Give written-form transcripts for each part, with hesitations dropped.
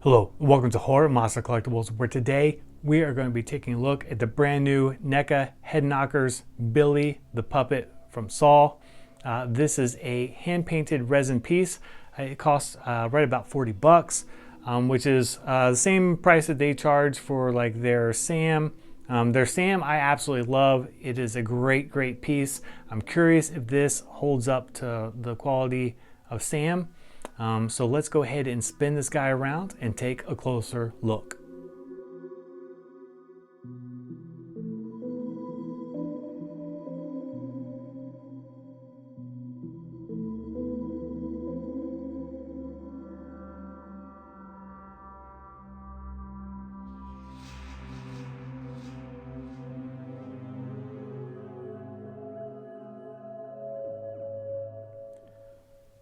Hello, and welcome to Horror Monster Collectibles, where today we are going to be taking a look at the brand new NECA Head Knockers Billy the Puppet from Saw. This is a hand-painted resin piece. It costs right about 40 bucks, which is the same price that they charge for like their Sam. Their Sam I absolutely love. It is a great piece. I'm curious if this holds up to the quality of Sam. So let's go ahead and spin this guy around and take a closer look.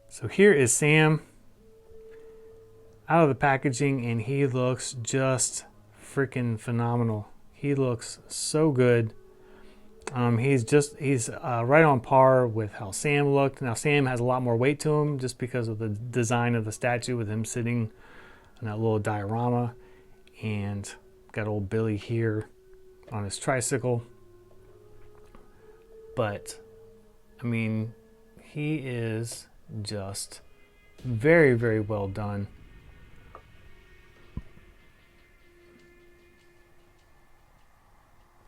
So here is Sam out of the packaging, and he looks just freaking phenomenal. He looks so good. He's right on par with how Sam looked. Now Sam has a lot more weight to him just because of the design of the statue with him sitting on that little diorama, and got old Billy here on his tricycle. But I mean, he is just very well done.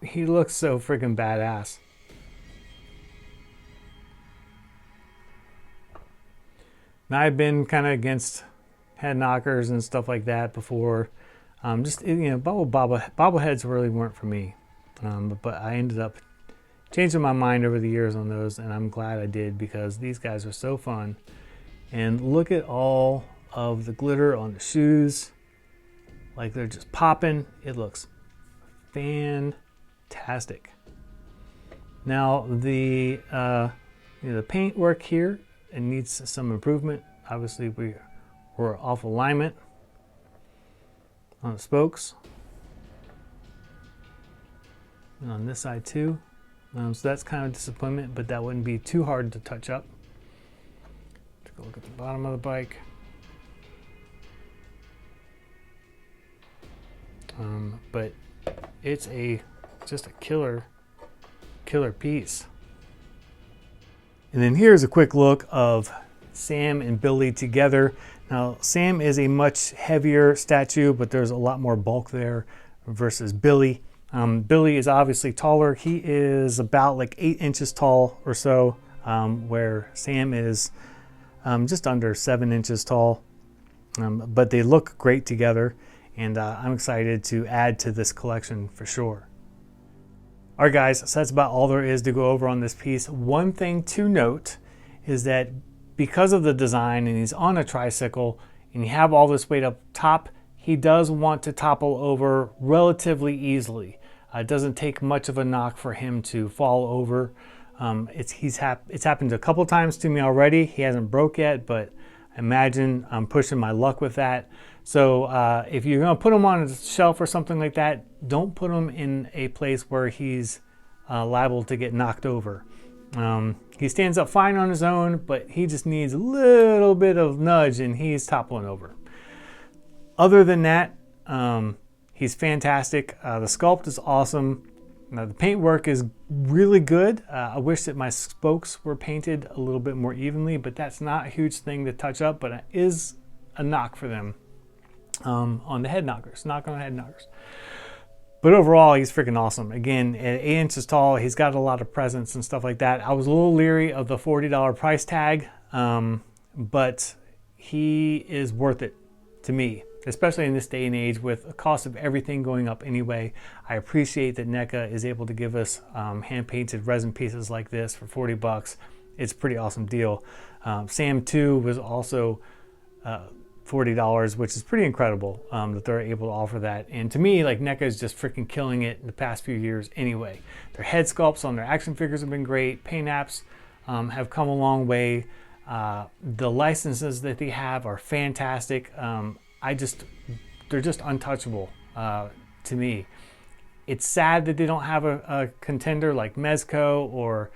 He looks so freaking badass. Now, I've been kind of against head knockers and stuff like that before. Bobbleheads really weren't for me. But I ended up changing my mind over the years on those, and I'm glad I did, because these guys are so fun. And look at all of the glitter on the shoes. Like, they're just popping. It looks fantastic. Now the paint work here, it needs some improvement. Obviously we're off alignment on the spokes, and on this side too. So that's kind of a disappointment, but that wouldn't be too hard to touch up. Take a look at the bottom of the bike. But it's just a killer piece. And then here's a quick look of Sam and Billy together. Now Sam is a much heavier statue, but there's a lot more bulk there versus Billy. Billy is obviously taller. He is about like 8 inches tall or so, where Sam is just under 7 inches tall. But they look great together, and I'm excited to add to this collection for sure. All right, guys, so that's about all there is to go over on this piece. One thing to note is that because of the design, and he's on a tricycle, and you have all this weight up top, he does want to topple over relatively easily. It doesn't take much of a knock for him to fall over. It's happened a couple times to me already. He hasn't broke yet, but imagine I'm pushing my luck with that. So if you're going to put him on a shelf or something like that, don't put him in a place where he's liable to get knocked over. He stands up fine on his own, but he just needs a little bit of nudge and he's toppling over. Other than that, he's fantastic. The sculpt is awesome. The paintwork is really good. I wish that my spokes were painted a little bit more evenly, but that's not a huge thing to touch up, but it is a knock for them on the head knockers. Knock on the head knockers. But overall, he's freaking awesome. Again, at 8 inches tall, he's got a lot of presence and stuff like that. I was a little leery of the $40 price tag, but he is worth it to me, especially in this day and age with the cost of everything going up anyway. I appreciate that NECA is able to give us hand-painted resin pieces like this for 40 bucks. It's a pretty awesome deal. Sam 2 was also $40, which is pretty incredible that they're able to offer that. And to me, like, NECA is just freaking killing it in the past few years anyway. Their head sculpts on their action figures have been great. Paint apps have come a long way. The licenses that they have are fantastic. They're just untouchable to me. It's sad that they don't have a contender like Mezco or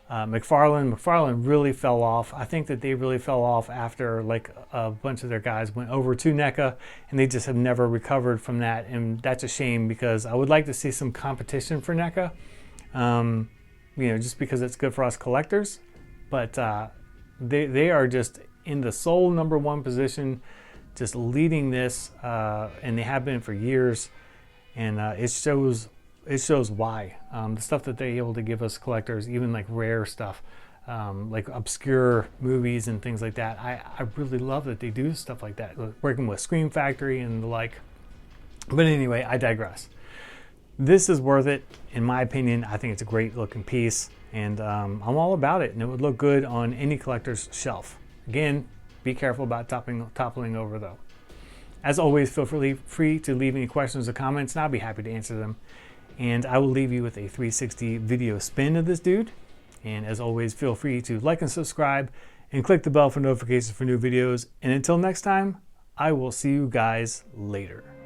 McFarlane really fell off. I think that they really fell off after like a bunch of their guys went over to NECA, and they just have never recovered from that. And that's a shame, because I would like to see some competition for NECA, just because it's good for us collectors. But they are just in the sole #1 position, just leading this, and they have been for years. And it shows why. The stuff that they're able to give us collectors, even like rare stuff, like obscure movies and things like that. I really love that they do stuff like that, working with Scream Factory and the like. But anyway, I digress. This is worth it, in my opinion. I think it's a great looking piece, and I'm all about it, and it would look good on any collector's shelf. Again, be careful about toppling over though. As always, feel free to leave any questions or comments, and I'll be happy to answer them. And I will leave you with a 360 video spin of this dude. And as always, feel free to like and subscribe and click the bell for notifications for new videos. And until next time, I will see you guys later.